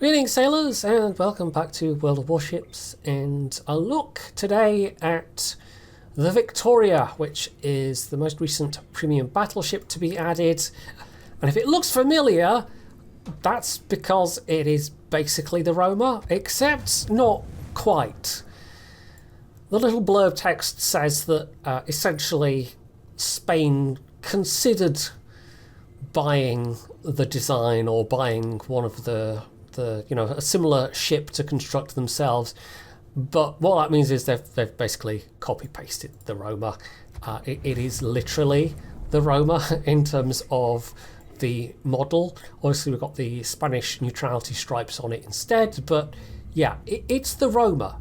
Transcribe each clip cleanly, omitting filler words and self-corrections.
Greetings sailors and welcome back to World of Warships, and a look today at the Victoria, which is the most recent premium battleship to be added. And if it looks familiar, that's because it is basically the Roma, except not quite. The little blurb text says that essentially Spain considered buying the design or buying one of the a similar ship to construct themselves, but what that means is they've basically copy pasted the Roma. It is literally the Roma in terms of the model. Obviously we've got the Spanish neutrality stripes on it instead, but yeah, it's the Roma.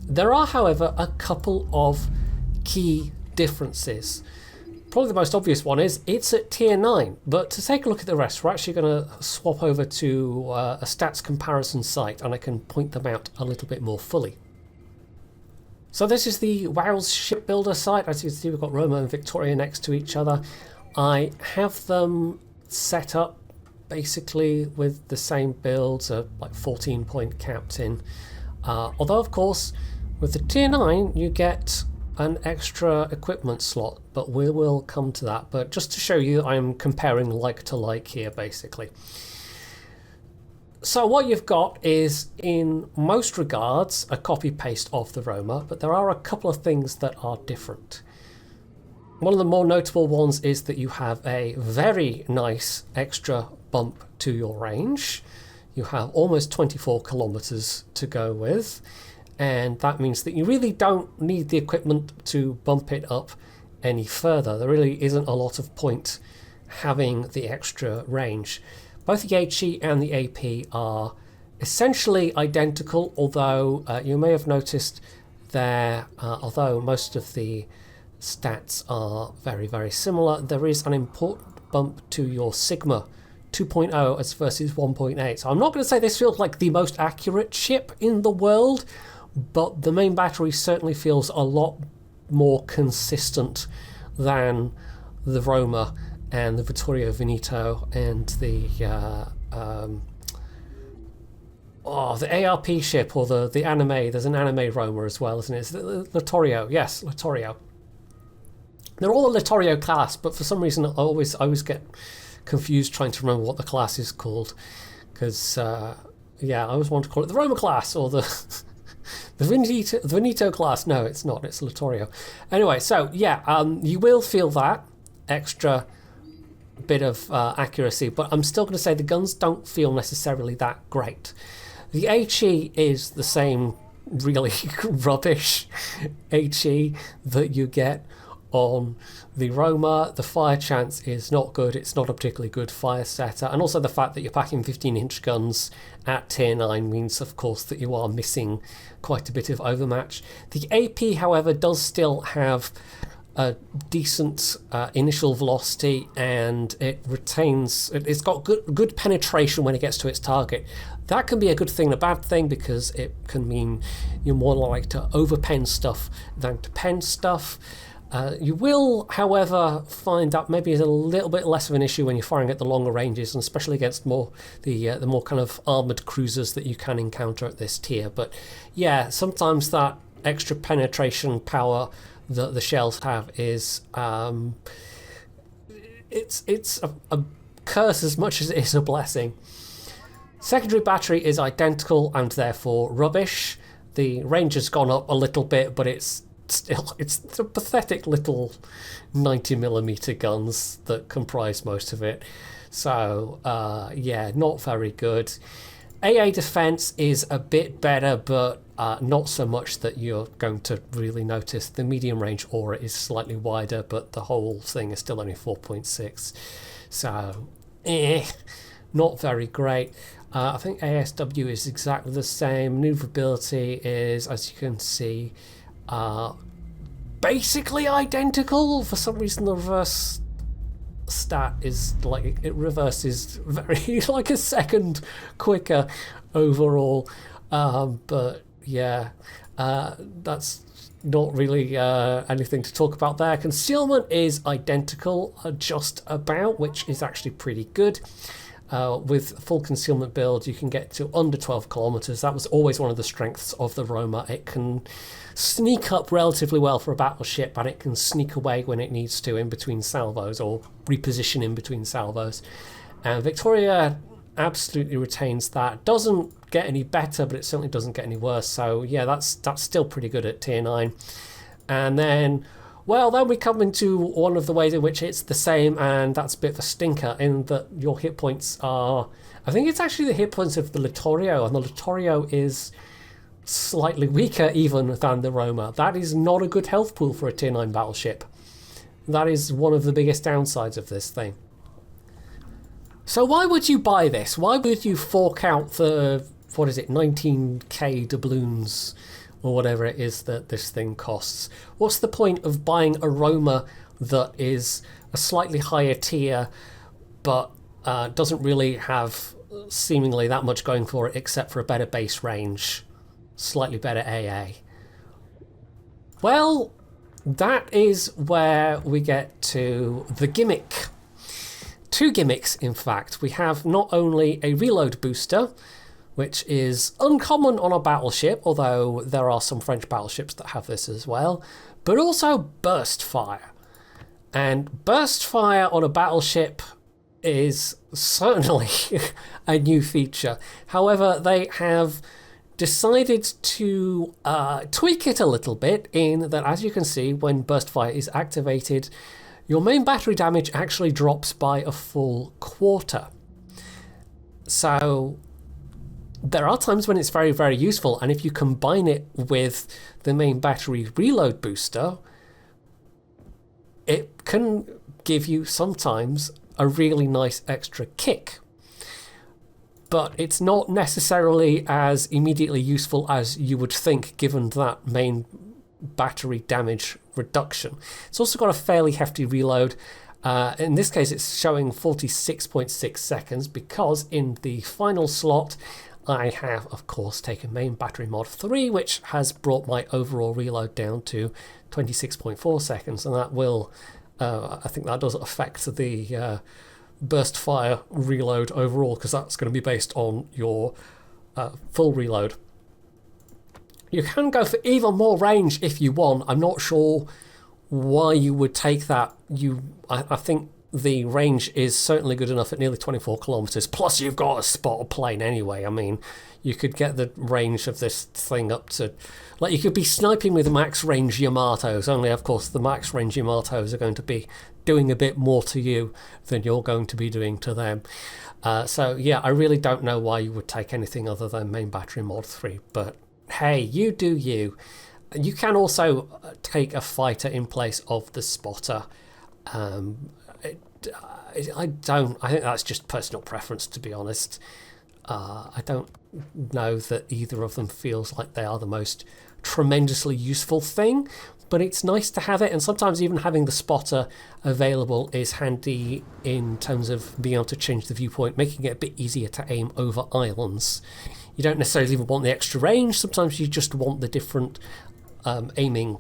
There are, however, a couple of key differences. Probably the most obvious one is it's at tier 9, but to take a look at the rest, we're actually going to swap over to a stats comparison site and I can point them out a little bit more fully. So this is the WoWS shipbuilder site. As you can see, we've got Roma and Victoria next to each other. I have them set up basically with the same builds, like 14-point captain. Although, of course, with the tier 9, you get an extra equipment slot, but we will come to that. But just to show you, I'm comparing like to like here, basically. So what you've got is, in most regards, a copy-paste of the Roma, but there are a couple of things that are different. One of the more notable ones is that you have a very nice extra bump to your range. You have almost 24 kilometers to go with, and that means that you really don't need the equipment to bump it up any further. There really isn't a lot of point having the extra range. Both the HE and the AP are essentially identical, although you may have noticed there, although most of the stats are very, very similar, there is an important bump to your Sigma 2.0 as versus 1.8. So I'm not going to say this feels like the most accurate ship in the world, but the main battery certainly feels a lot more consistent than the Roma and the Vittorio Veneto and the ARP ship, or the anime. There's an anime Roma as well, isn't it? It's Littorio. Yes, Littorio. They're all the Littorio class, but for some reason I always get confused trying to remember what the class is called, because I always want to call it the Roma class or the the Veneto class. No, it's not. It's Littorio. Anyway, so yeah, you will feel that extra bit of accuracy, but I'm still going to say the guns don't feel necessarily that great. The HE is the same really rubbish HE that you get on the Roma. The fire chance is not good. It's not a particularly good fire setter, and also the fact that you're packing 15-inch guns at tier 9 means, of course, that you are missing quite a bit of overmatch. The AP, however, does still have a decent initial velocity, and it's got good penetration when it gets to its target. That can be a good thing and a bad thing, because it can mean you're more likely to overpen stuff than to pen stuff. You will, however, find that maybe is a little bit less of an issue when you're firing at the longer ranges, and especially against the more kind of armoured cruisers that you can encounter at this tier. But yeah, sometimes that extra penetration power that the shells have is it's a curse as much as it is a blessing. Secondary battery is identical and therefore rubbish. The range has gone up a little bit, but it's a pathetic little 90mm guns that comprise most of it. So yeah, not very good. AA defense is a bit better, but not so much that you're going to really notice. The medium range aura is slightly wider, but the whole thing is still only 4.6. So not very great. I think ASW is exactly the same. Maneuverability is, as you can see, basically identical. For some reason the reverse stat is like it reverses very like a second quicker overall, but yeah, that's not really anything to talk about there. Concealment is identical just about, which is actually pretty good. With full concealment build, you can get to under 12 kilometers. That was always one of the strengths of the Roma. It can sneak up relatively well for a battleship, and it can sneak away when it needs to in between salvos, or reposition in between salvos. And Victoria absolutely retains that. Doesn't get any better, but it certainly doesn't get any worse. So yeah, that's still pretty good at tier 9. And then, well, then we come into one of the ways in which it's the same, and that's a bit of a stinker in that your hit points are... I think it's actually the hit points of the Littorio, and the Littorio is slightly weaker even than the Roma. That is not a good health pool for a tier 9 battleship. That is one of the biggest downsides of this thing. So why would you buy this? Why would you fork out the, 19k doubloons or whatever it is that this thing costs? What's the point of buying a Roma that is a slightly higher tier but doesn't really have seemingly that much going for it except for a better base range, slightly better AA? Well, that is where we get to the gimmick. 2 gimmicks, in fact. We have not only a reload booster, which is uncommon on a battleship, although there are some French battleships that have this as well, but also burst fire. And burst fire on a battleship is certainly a new feature. However, they have decided to tweak it a little bit in that, as you can see, when burst fire is activated, your main battery damage actually drops by a full quarter. So there are times when it's very, very useful, and if you combine it with the main battery reload booster, it can give you sometimes a really nice extra kick. But it's not necessarily as immediately useful as you would think, given that main battery damage reduction. It's also got a fairly hefty reload. In this case, it's showing 46.6 seconds because in the final slot, I have, of course, taken main battery mod 3, which has brought my overall reload down to 26.4 seconds, and that will, I think that does affect the burst fire reload overall, because that's going to be based on your full reload. You can go for even more range if you want. I'm not sure why you would take that. I think the range is certainly good enough at nearly 24 kilometers. Plus, you've got a spotter plane anyway. I mean, you could get the range of this thing up to... Like, you could be sniping with max range Yamatos, only, of course, the max range Yamatos are going to be doing a bit more to you than you're going to be doing to them. So, yeah, I really don't know why you would take anything other than main battery mod 3. But, hey, you do you. You can also take a fighter in place of the spotter. I think that's just personal preference, to be honest. I don't know that either of them feels like they are the most tremendously useful thing, but it's nice to have it, and sometimes even having the spotter available is handy in terms of being able to change the viewpoint, making it a bit easier to aim over islands. You don't necessarily even want the extra range, sometimes you just want the different aiming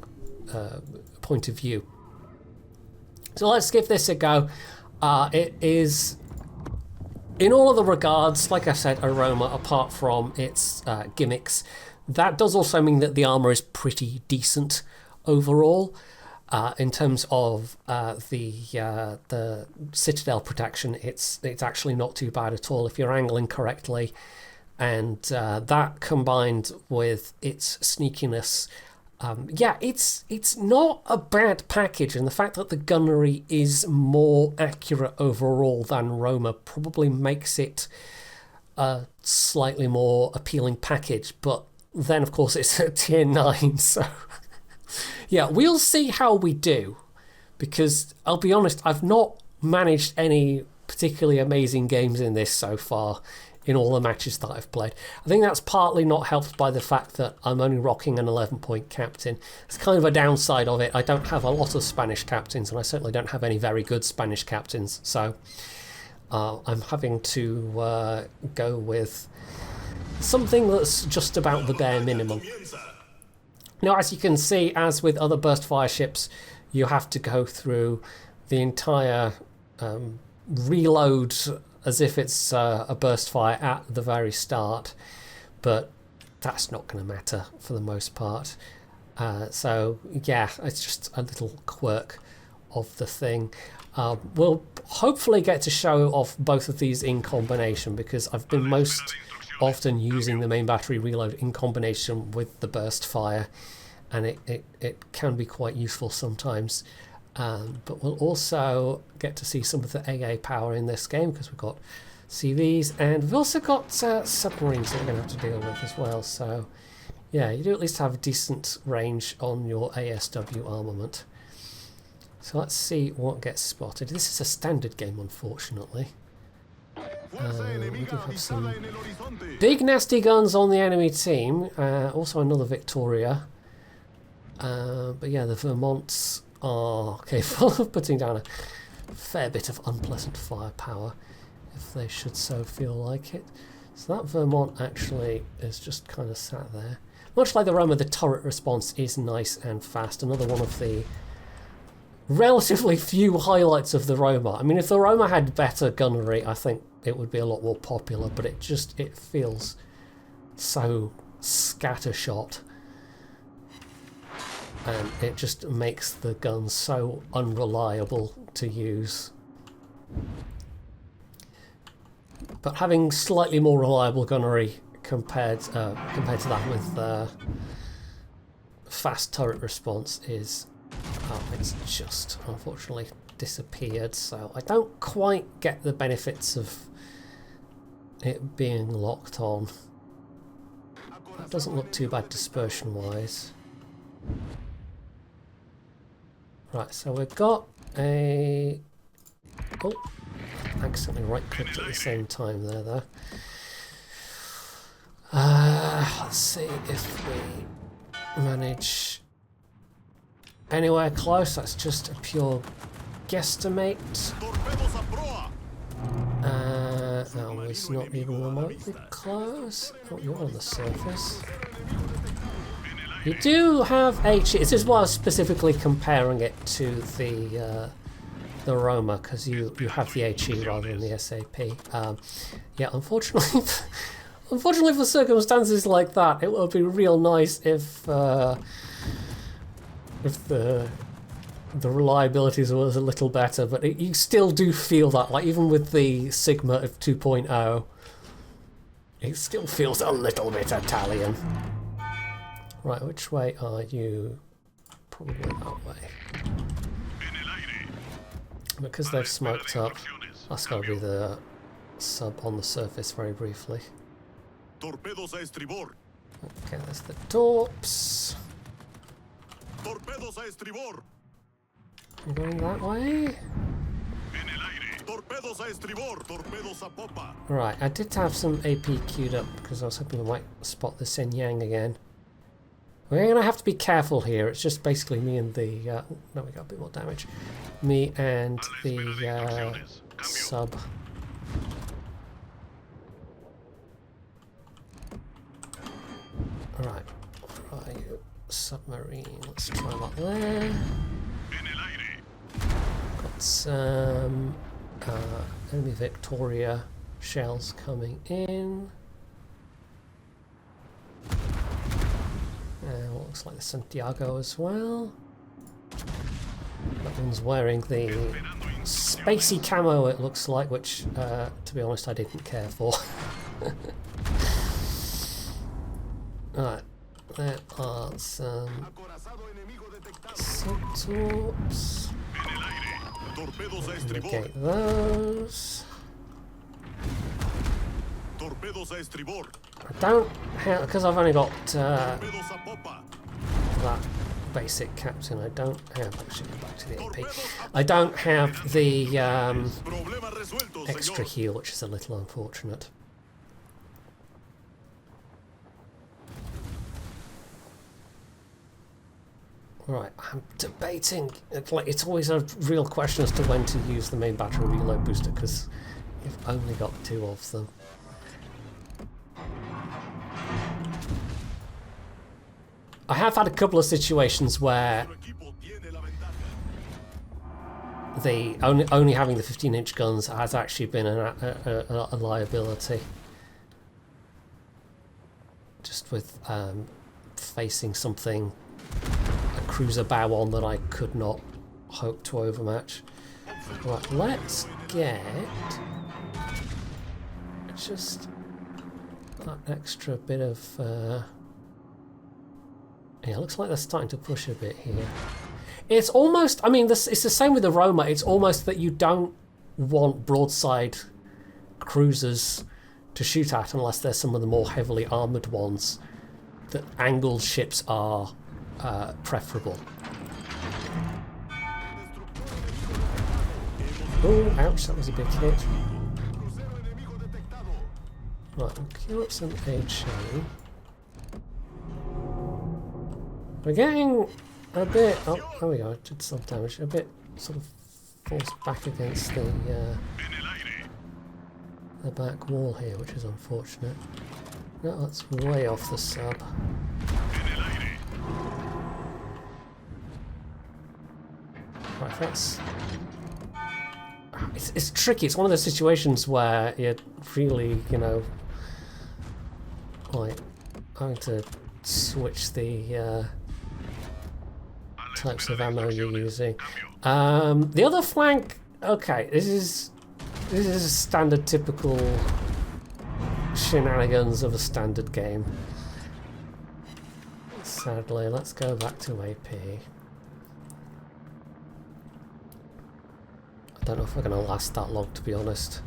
point of view. So let's give this a go. It is, in all other regards, like I said, a Roma, apart from its gimmicks. That does also mean that the armour is pretty decent overall. In terms of the citadel protection, it's actually not too bad at all if you're angling correctly. And that combined with its sneakiness, yeah, it's not a bad package, and the fact that the gunnery is more accurate overall than Roma probably makes it a slightly more appealing package. But then, of course, it's at tier 9, so yeah, we'll see how we do, because I'll be honest, I've not managed any particularly amazing games in this so far in all the matches that I've played. I think that's partly not helped by the fact that I'm only rocking an 11-point captain. It's kind of a downside of it. I don't have a lot of Spanish captains, and I certainly don't have any very good Spanish captains, so I'm having to go with something that's just about the bare minimum. Now, as you can see, as with other burst fire ships, you have to go through the entire reload as if it's a burst fire at the very start, but that's not going to matter for the most part. So yeah, it's just a little quirk of the thing. We'll hopefully get to show off both of these in combination, because I've been most often using the main battery reload in combination with the burst fire, and it can be quite useful sometimes. But we'll also get to see some of the AA power in this game, because we've got CVs and we've also got submarines that we're going to have to deal with as well. So yeah, you do at least have a decent range on your ASW armament. So let's see what gets spotted. This is a standard game, unfortunately. We do have some big nasty guns on the enemy team. Also another Victoria. But yeah, the Vermonts are capable of putting down a fair bit of unpleasant firepower, if they should so feel like it. So that Vermont actually is just kind of sat there. Much like the Roma, the turret response is nice and fast. Another one of the relatively few highlights of the Roma. I mean, if the Roma had better gunnery, I think it would be a lot more popular, but it feels so scattershot. And it just makes the gun so unreliable to use. But having slightly more reliable gunnery compared to that with fast turret response is, it's just unfortunately disappeared. So I don't quite get the benefits of it being locked on. That doesn't look too bad dispersion wise. Right, so we've got a... Oh, accidentally right-clicked at the same time there, though. Let's see if we manage anywhere close. That's just a pure guesstimate. No, it's not even remotely close. Oh, you're on the surface. You do have HE. This is why I was specifically comparing it to the Roma, because you have the HE rather than the SAP. Yeah, unfortunately, unfortunately for circumstances like that, it would be real nice if the reliability was a little better. But you still do feel that, like even with the Sigma of 2.0, it still feels a little bit Italian. Right, which way are you? Probably that way. Because they've smoked up, that's got to be the sub on the surface very briefly. Okay, there's the torps. I'm going that way. Right, I did have some AP queued up because I was hoping we might spot the Shenyang again. We're going to have to be careful here. It's just basically me and the... no, we got a bit more damage. Me and the sub. Alright, where are you? Submarine. Let's try that there. Got some enemy Victoria shells coming in. Looks like the Santiago as well. That one's wearing the spacey camo, it looks like, which, to be honest, I didn't care for. Alright, there are some sub-torps. Negate those. I don't have, because I've only got that basic captain, I don't have, actually go back to the AP, I don't have the extra heal, which is a little unfortunate. Right, I'm debating, it's always a real question as to when to use the main battery reload booster, because you've only got 2 of them. I have had a couple of situations where the only having the 15-inch guns has actually been a liability. Just with facing something, a cruiser bow on that I could not hope to overmatch. Right, let's get just that extra bit of... yeah, looks like they're starting to push a bit here. It's almost, I mean, it's the same with the Roma. It's almost that you don't want broadside cruisers to shoot at unless they're some of the more heavily armoured ones. That angled ships are preferable. Oh, ouch, that was a big hit. Right, we'll queue up some HA. We're getting a bit... oh, there we go, I did some damage. A bit sort of forced back against the back wall here, which is unfortunate. No, that's way off the sub. Right, that's... It's tricky. It's one of those situations where you're really, you know, like having to switch the types of ammo you're using. The other flank, okay, this is a standard, typical shenanigans of a standard game. Sadly, let's go back to AP. I don't know if we're going to last that long, to be honest.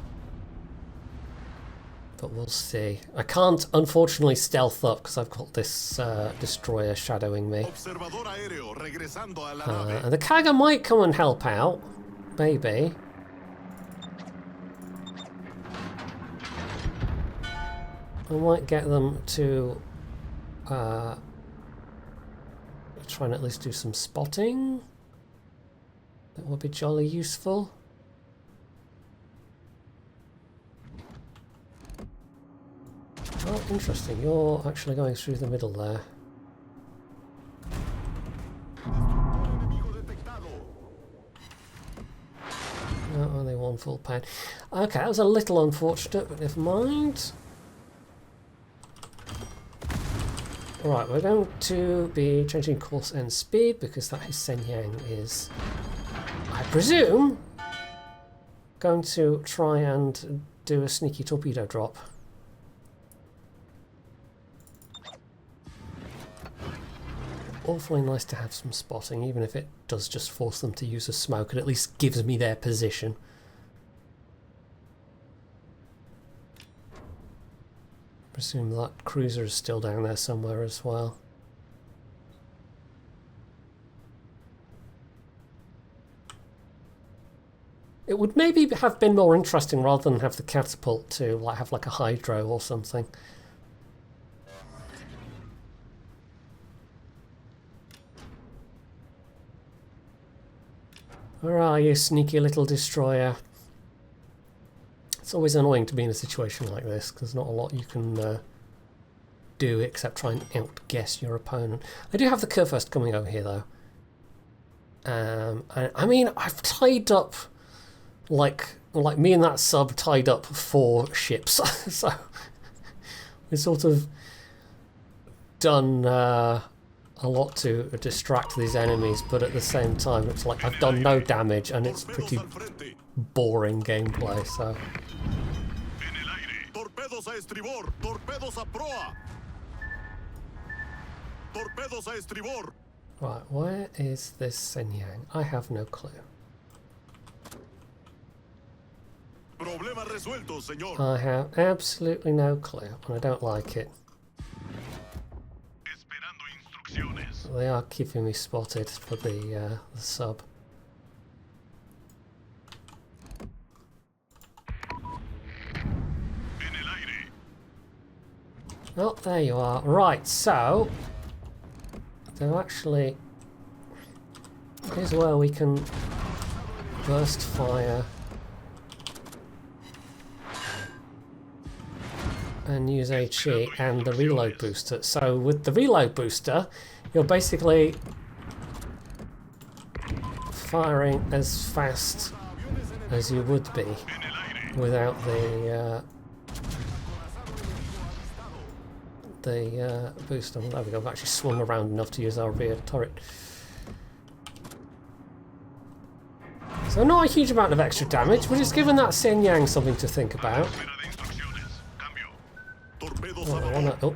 But we'll see. I can't, unfortunately, stealth up because I've got this destroyer shadowing me. And the Kaga might come and help out. Maybe. I might get them to try and at least do some spotting. That would be jolly useful. Oh, interesting. You're actually going through the middle there. No, only one full pan. Okay, that was a little unfortunate, but never mind. Alright, we're going to be changing course and speed because that Shenyang is, I presume, going to try and do a sneaky torpedo drop. Awfully nice to have some spotting, even if it does just force them to use a smoke. It at least gives me their position. I presume that cruiser is still down there somewhere as well. It would maybe have been more interesting rather than have the catapult to have like a hydro or something. Where are you, sneaky little destroyer? It's always annoying to be in a situation like this, because not a lot you can do except try and outguess your opponent. I do have the Kurfürst coming over here, though. I mean, I've tied up, like me and that sub tied up 4 ships, so we've sort of done... a lot to distract these enemies, but at the same time it's like I've done no damage and it's pretty boring gameplay, so... Right, where is this Shenyang? I have no clue. I have absolutely no clue, and I don't like it. They are keeping me spotted for the sub. Oh, there you are. Right, so they're actually... Here's where we can burst fire and use HE and the reload booster. So with the reload booster, you're basically firing as fast as you would be without the boost on. There we go. I've actually swung around enough to use our rear turret. So not a huge amount of extra damage, but it's given that Sen Yang something to think about. Oh,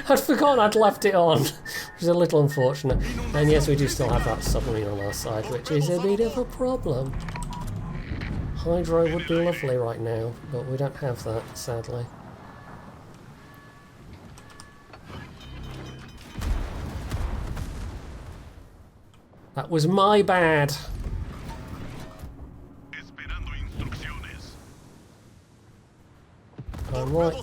I'd forgotten I'd left it on, which is a little unfortunate. And yes, we do still have that submarine on our side, which is a bit of a problem. Hydro would be lovely right now, but we don't have that, sadly. That was my bad. I'm right.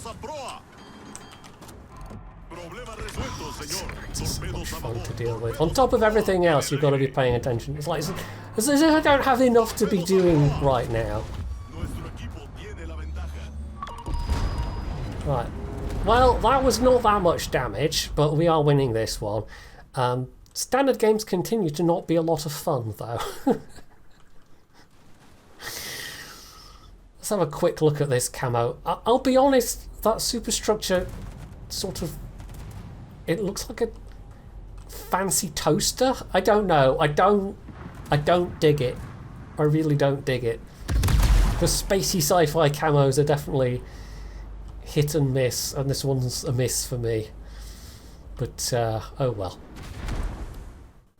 It's so much fun to deal with. On top of everything else, you've got to be paying attention. It's like as if I don't have enough to be doing right now. Right. Well, that was not that much damage, but we are winning this one. Standard games continue to not be a lot of fun, though. Let's have a quick look at this camo. I'll be honest, that superstructure sort of... It looks like a fancy toaster? I don't know. I don't dig it. I really don't dig it. The spacey sci-fi camos are definitely hit and miss, and this one's a miss for me. But, oh well.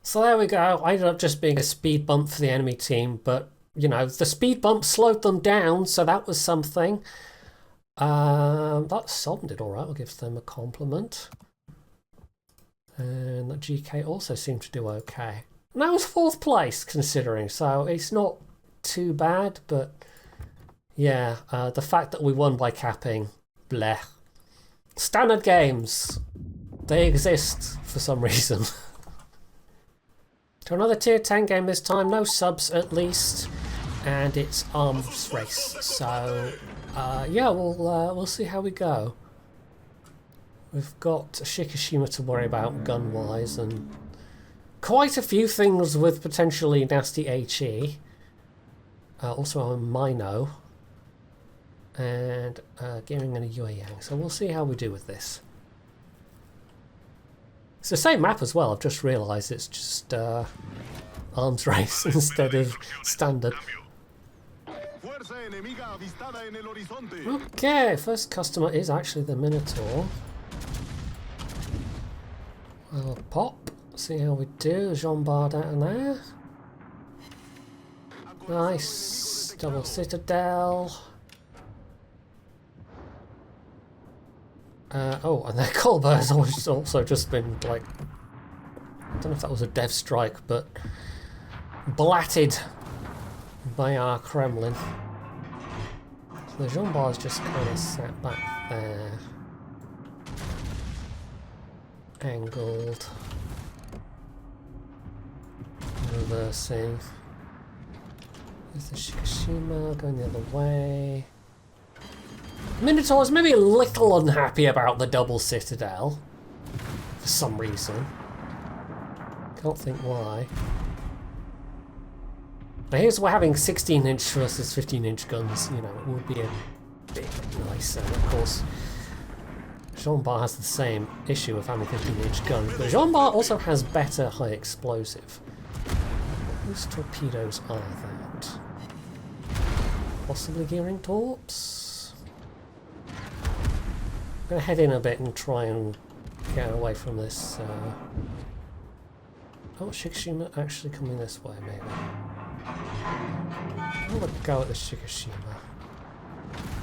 So there we go. I ended up just being a speed bump for the enemy team, but, you know, the speed bump slowed them down, so that was something. That Somme did alright, I'll give them a compliment. And that GK also seemed to do okay. And that was 4th place, considering, so it's not too bad, but yeah, the fact that we won by capping, bleh. Standard games, they exist for some reason. To another tier 10 game this time, no subs at least, and it's arms race. So yeah, we'll see how we go. We've got Shikishima to worry about gun-wise, and quite a few things with potentially nasty HE. Also a Mino, and Gearing and a Yue Yang. So we'll see how we do with this. It's the same map as well, I've just realised it's just arms race instead of standard. Okay, first customer is actually the Minotaur. I'll pop, see how we do. Jean Bard out in there. Nice, double citadel. Oh, and their Colbert has also just been, like, I don't know if that was a dev strike, but blatted by our Kremlin. So the Jean Bard's just kind of sat back there. Angled. Reversing. There's the Shikishima going the other way. Minotaur's maybe a little unhappy about the double citadel for some reason. Can't think why. Now here's where having 16-inch versus 15-inch guns, you know, it would be a bit nicer. Of course, Jean Bart has the same issue of having 15-inch guns, but Jean Bart also has better high explosive. Whose torpedoes are that? Possibly gearing torps? I'm going to head in a bit and try and get away from this. Oh, Shikishima actually coming this way, maybe. I'm going to go at the Shikishima.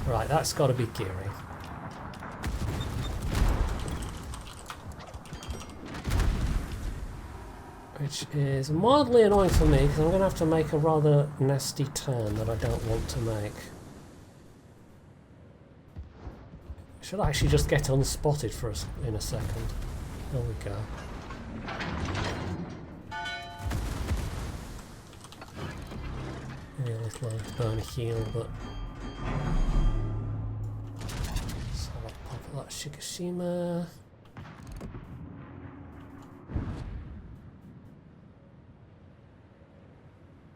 Right, that's got to be gearing. Which is mildly annoying for me, because I'm going to have to make a rather nasty turn that I don't want to make. Should I actually just get unspotted for us in a second? There we go. Yeah, this line's burn a heal, but... So I'll pop that Shikishima.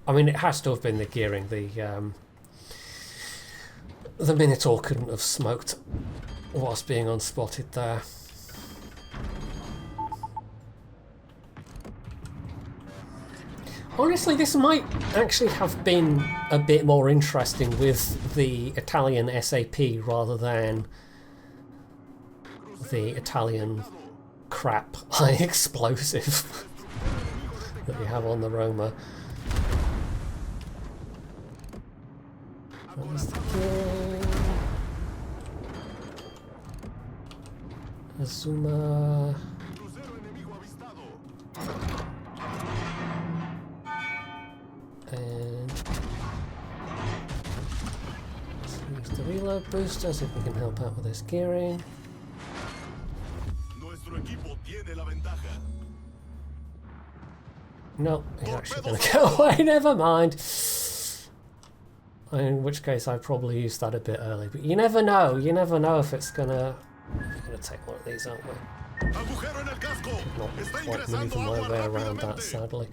I mean, it has to have been the gearing. The Minotaur couldn't have smoked whilst being unspotted there. Honestly, this might actually have been a bit more interesting with the Italian SAP rather than the Italian crap high explosive that we have on the Roma. Azuma. And let's use the reload booster, see if we can help out with this gearing. No, he's actually going to go away, never mind. In which case I'd probably use that a bit early, but you never know if it's going to... We're going to take one of these, aren't we? Not quite moving my way around that, sadly.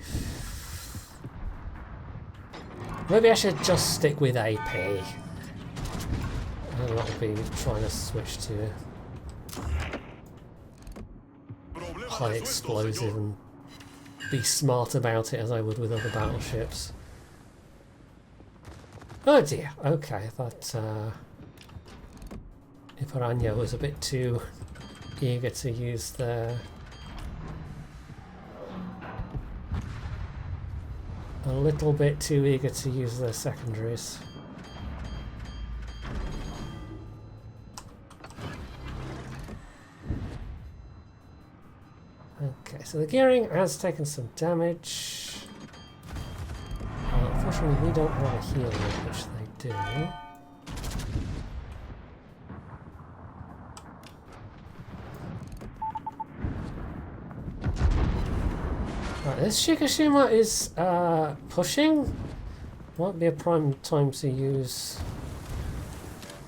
Maybe I should just stick with AP. I'll not be trying to switch to high explosive and be smart about it as I would with other battleships. Oh dear, okay, that Iparania was a bit too eager to use their... a little bit too eager to use their secondaries. Okay, so the gearing has taken some damage. Unfortunately, we don't have a heal yet, which they do. Right, this Shikishima is pushing. Might be a prime time to use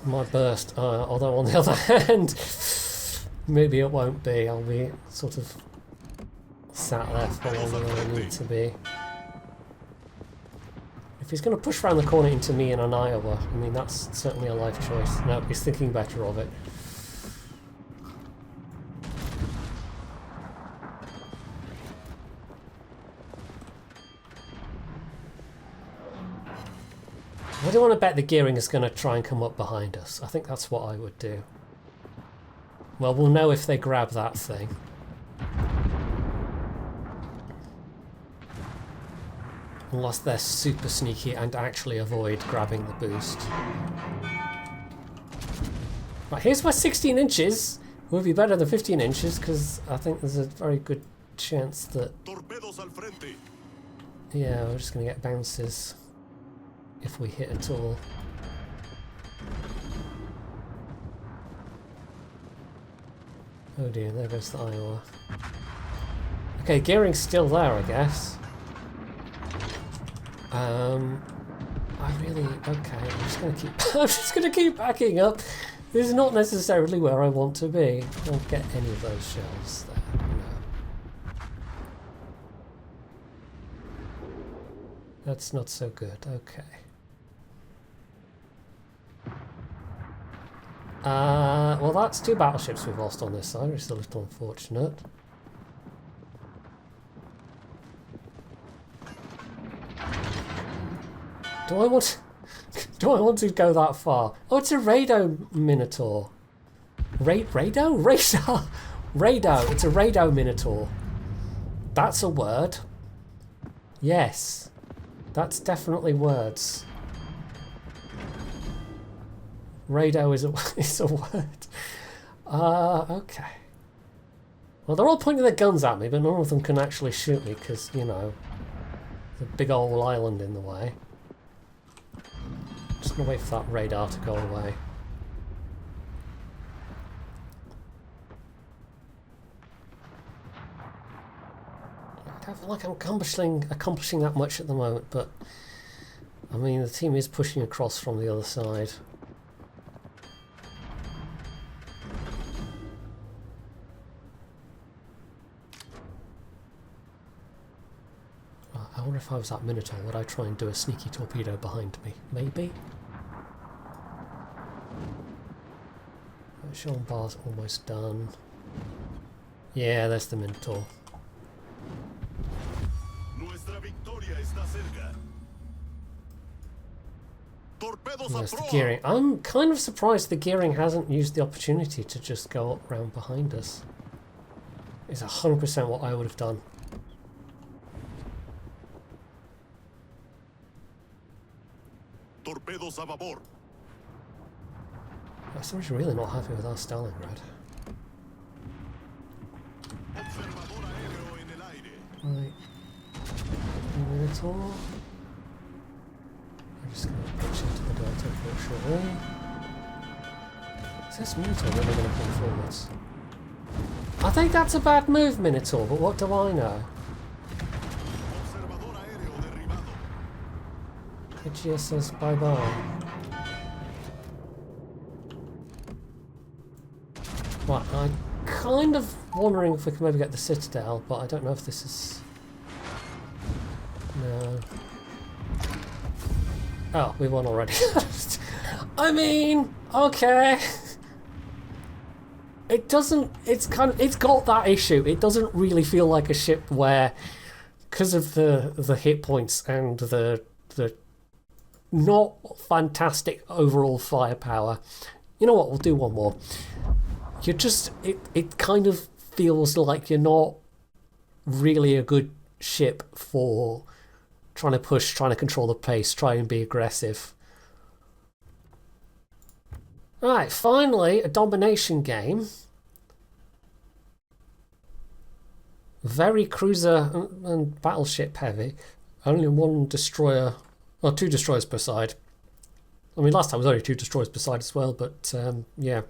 my burst, although on the other hand, maybe it won't be. I'll be sort of sat there for longer than I need to be. If he's going to push around the corner into me in an Iowa, I mean, that's certainly a life choice. No, he's thinking better of it. I don't want to bet the gearing is going to try and come up behind us. I think that's what I would do. Well, we'll know if they grab that thing. Unless they're super sneaky and actually avoid grabbing the boost. Right, here's my 16 inches. Will be better than 15 inches because I think there's a very good chance that... Yeah, we're just going to get bounces. If we hit at all. Oh dear, there goes the Iowa. Okay, gearing's still there, I guess. I'm just gonna keep backing up. This is not necessarily where I want to be. I don't get any of those shells there. No. That's not so good. Okay. Well, that's 2 battleships we've lost on this side, which is a little unfortunate. Do I want to go that far? Oh, it's a Rado Minotaur. Rado? Radar? Rado. It's a Rado Minotaur. That's a word. Yes. That's definitely words. Rado is a word. Okay. Well, they're all pointing their guns at me, but none of them can actually shoot me because, you know, there's a big old island in the way. Just gonna wait for that radar to go away. I don't feel like I'm accomplishing that much at the moment, but I mean, the team is pushing across from the other side. I wonder if if I was that Minotaur, would I try and do a sneaky torpedo behind me? Maybe? Sean Bar's almost done. Yeah, there's the Minotaur. There's the gearing. I'm kind of surprised the gearing hasn't used the opportunity to just go up round behind us. It's 100% what I would have done. Torpedos a vapor. Somebody's really not happy with our Stalingrad. Right. Minotaur. I'm just going to pitch into the Delta for a short while. Is this Minotaur really going to come forwards? I think that's a bad move, Minotaur, but what do I know? Hitchia says bye-bye. Right, I'm kind of wondering if we can maybe get the Citadel, but I don't know if this is... No. Oh, we won already. I mean, okay. It doesn't, it's got that issue. It doesn't really feel like a ship where, because of the hit points and the not fantastic overall firepower. You know what, we'll do one more. You're just, it kind of feels like you're not really a good ship for trying to push, trying to control the pace, try and be aggressive. Right, finally, a domination game. Very cruiser and battleship heavy. Only one destroyer, or 2 destroyers per side. I mean, last time was only 2 destroyers per side as well, but yeah.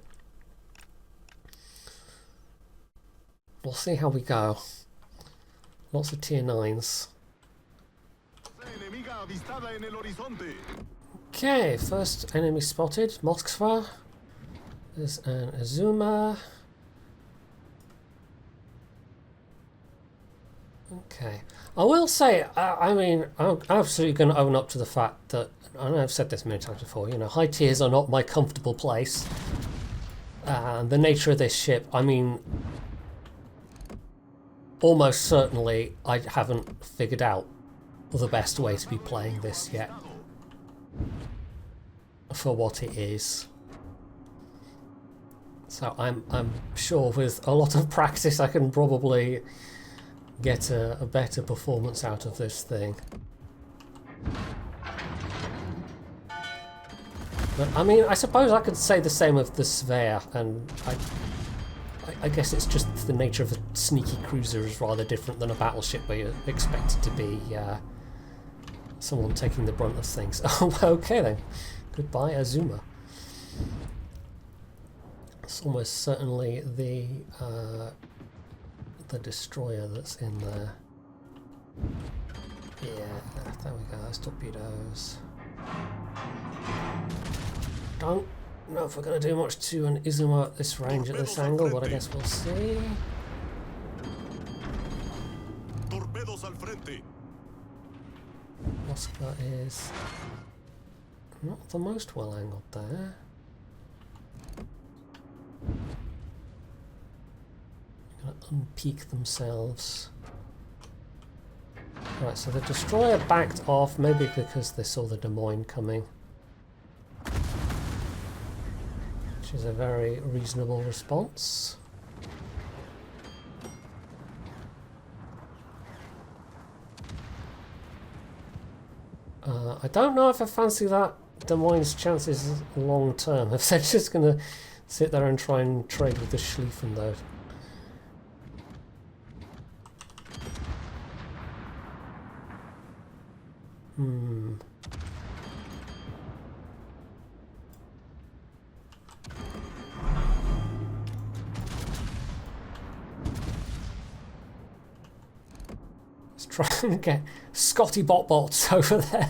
We'll see how we go. Lots of tier 9s. Okay, first enemy spotted. Moskva. There's an Azuma. Okay. I will say, I mean, I'm absolutely going to own up to the fact that, I know I've said this many times before, you know, high tiers are not my comfortable place. The nature of this ship, I mean, almost certainly I haven't figured out the best way to be playing this yet for what it is. So I'm sure with a lot of practice I can probably get a better performance out of this thing. But I mean, I suppose I could say the same of the Svea, and I guess it's just the nature of a sneaky cruiser is rather different than a battleship where you're expected to be someone taking the brunt of things. Oh, okay then. Goodbye, Azuma. It's almost certainly the destroyer that's in there. Yeah, there we go. Those torpedoes. Don't know if we're going to do much to an Izuma at this range, at this angle, but I guess we'll see. Torpedos al frente. Moskva is not the most well angled there. Going to unpeak themselves. Right, so the destroyer backed off, maybe because they saw the Des Moines coming. Which is a very reasonable response. I don't know if I fancy that Des Moines' chances long term. If they're just going to sit there and try and trade with the Schlieffen though. Trying to get Scotty Botbots over there.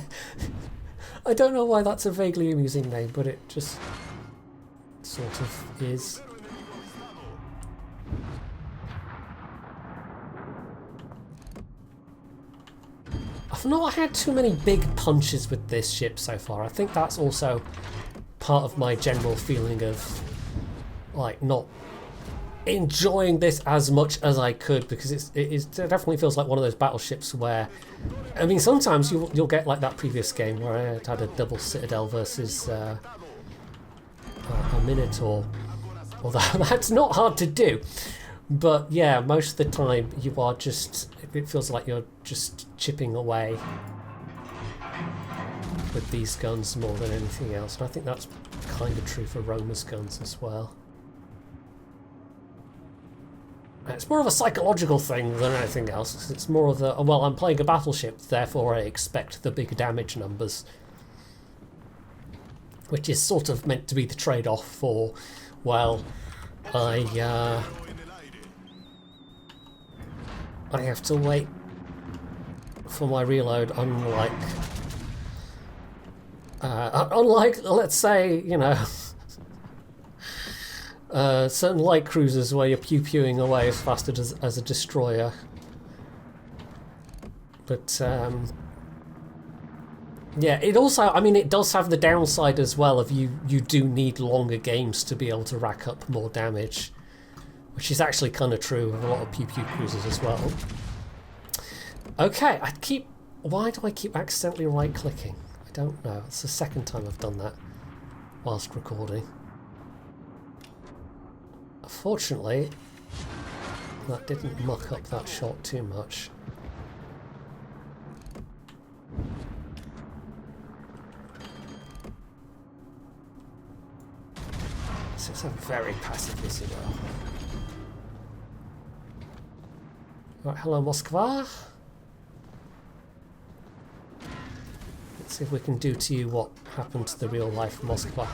I don't know why that's a vaguely amusing name, but it just sort of is. I've not had too many big punches with this ship so far. I think that's also part of my general feeling of like not enjoying this as much as I could, because it definitely feels like one of those battleships where, I mean, sometimes you'll get like that previous game where I had a double Citadel versus a Minotaur. Although that's not hard to do, but yeah, most of the time you are just, it feels like you're just chipping away with these guns more than anything else, and I think that's kind of true for Roma's guns as well. It's more of a psychological thing than anything else. It's more of the, well, I'm playing a battleship, therefore I expect the big damage numbers, which is sort of meant to be the trade-off for, well, I have to wait for my reload, unlike, let's say, you know, certain light cruisers where you're pew-pewing away as fast as a destroyer. But yeah, it also, I mean, it does have the downside as well of you do need longer games to be able to rack up more damage, which is actually kind of true of a lot of pew-pew cruisers as well. Okay, why do I keep accidentally right-clicking? I don't know. It's the second time I've done that whilst recording. Fortunately, that didn't muck up that shot too much. This is a very passive visitor. Right, hello Moskva. Let's see if we can do to you what happened to the real life Moskva.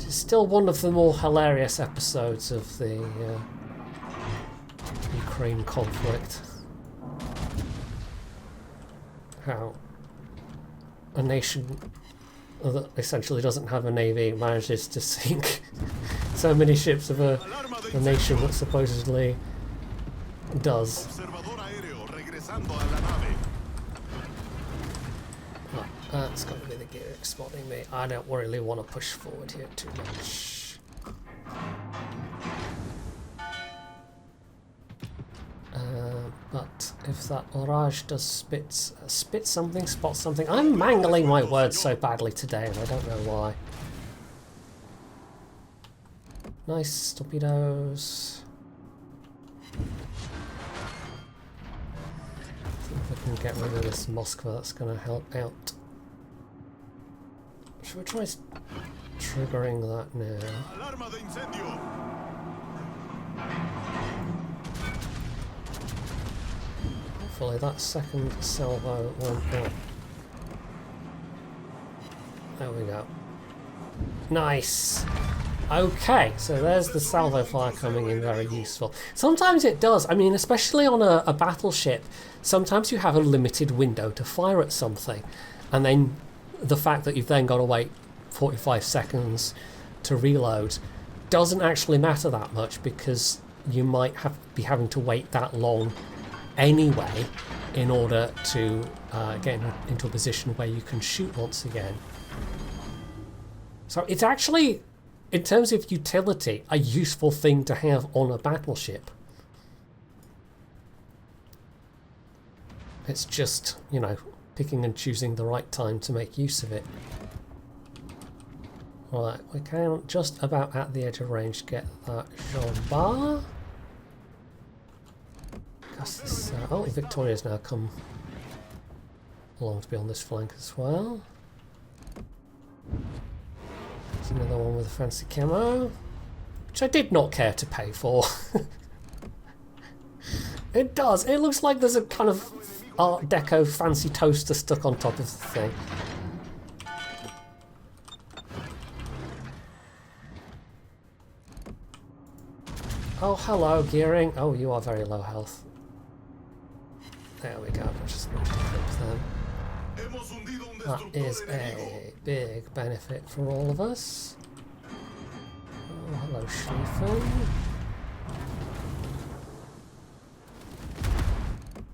Still one of the more hilarious episodes of the Ukraine conflict. How a nation that essentially doesn't have a navy manages to sink so many ships of a nation that supposedly does. That's got to be the gear spotting me. I don't really want to push forward here too much. But if that Orage does spot something. I'm mangling my words so badly today, and I don't know why. Nice torpedoes. See if we can get rid of this Moskva. That's going to help out. Should we try triggering that now? Hopefully that second salvo won't help. There we go. Nice! Okay, so there's the salvo fire coming in, very useful. Sometimes it does, I mean, especially on a battleship, sometimes you have a limited window to fire at something, and then the fact that you've then got to wait 45 seconds to reload doesn't actually matter that much, because you might be having to wait that long anyway in order to get into a position where you can shoot once again. So it's actually, in terms of utility, a useful thing to have on a battleship. It's just, you know, picking and choosing the right time to make use of it. Right, we can just about at the edge of range get that Jean-Bar. Oh, Victoria's now come along to be on this flank as well. There's another one with a fancy camo, which I did not care to pay for. It does. It looks like there's a kind of Art Deco fancy toaster stuck on top of the thing. Oh, hello, gearing. Oh, you are very low health. There we go. I'll just flip them. That is a big benefit for all of us. Oh, hello, Schlieffen.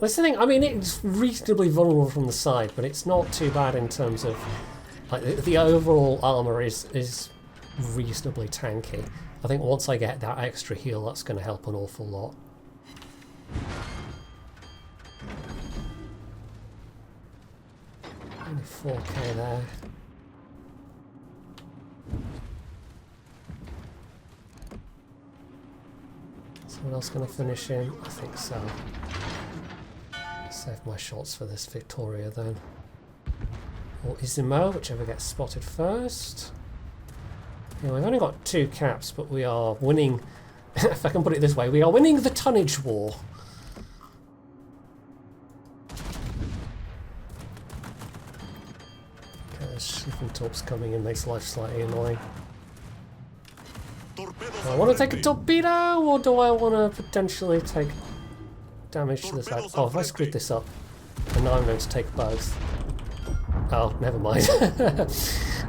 That's the thing. I mean, it's reasonably vulnerable from the side, but it's not too bad in terms of like the overall armor is reasonably tanky. I think once I get that extra heal, that's going to help an awful lot. Only 4k there. Someone else going to finish him? I think so. Save my shots for this Victoria then. Or Izimo, whichever gets spotted first. Yeah, we've only got 2 caps, but we are winning, if I can put it this way, we are winning the tonnage war. Okay, there's shipping torps coming in, makes life slightly annoying. Do I want to take a torpedo, or do I want to potentially take damage to the side? Oh, if I screwed this up, and now I'm going to take both. Oh, never mind.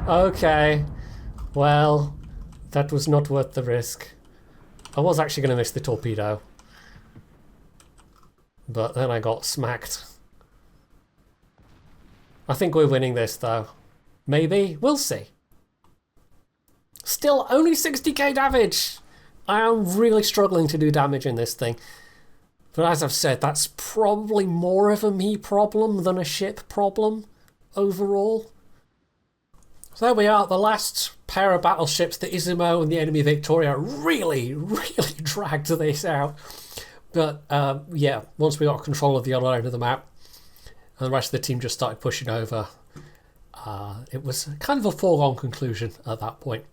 Okay. Well, that was not worth the risk. I was actually going to miss the torpedo. But then I got smacked. I think we're winning this, though. Maybe. We'll see. Still, only 60k damage! I am really struggling to do damage in this thing. But as I've said, that's probably more of a me problem than a ship problem overall. So there we are, the last pair of battleships, the Izimo and the enemy Victoria, really dragged this out. But yeah, once we got control of the other end of the map, and the rest of the team just started pushing over, it was kind of a foregone conclusion at that point.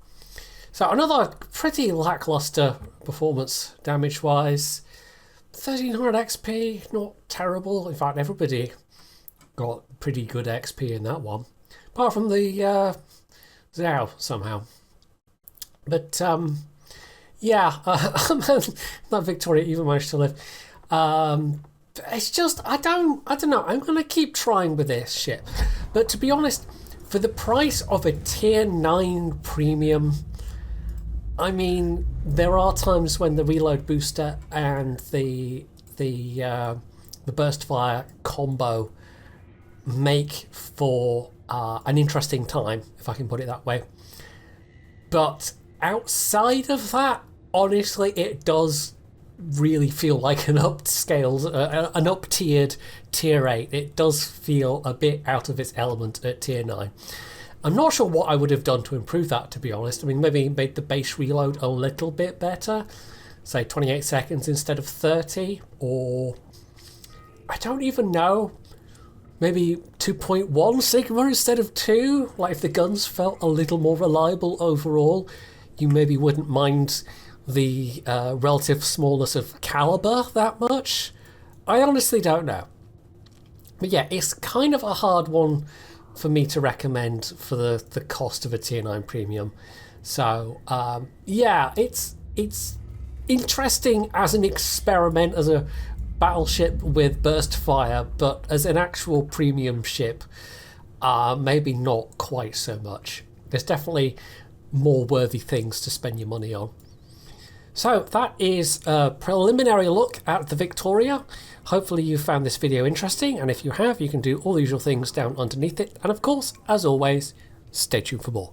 So another pretty lackluster performance damage-wise. 1300 XP, not terrible. In fact, everybody got pretty good XP in that one. Apart from the Zhao, somehow. But, yeah, that Victoria even managed to live. It's just, I don't know. I'm going to keep trying with this ship. But to be honest, for the price of a tier 9 premium, I mean, there are times when the reload booster and the burst fire combo make for an interesting time, if I can put it that way. But outside of that, honestly, it does really feel like an an up-tiered tier 8. It does feel a bit out of its element at tier 9. I'm not sure what I would have done to improve that, to be honest. I mean, maybe made the base reload a little bit better, say 28 seconds instead of 30, or I don't even know. Maybe 2.1 Sigma instead of 2. Like if the guns felt a little more reliable overall, you maybe wouldn't mind the relative smallness of caliber that much. I honestly don't know. But yeah, it's kind of a hard one for me to recommend for the cost of a tier 9 premium. So yeah, it's interesting as an experiment, as a battleship with burst fire, but as an actual premium ship, maybe not quite so much. There's definitely more worthy things to spend your money on. So that is a preliminary look at the Victoria. Hopefully you found this video interesting, and if you have, you can do all the usual things down underneath it. And of course, as always, stay tuned for more.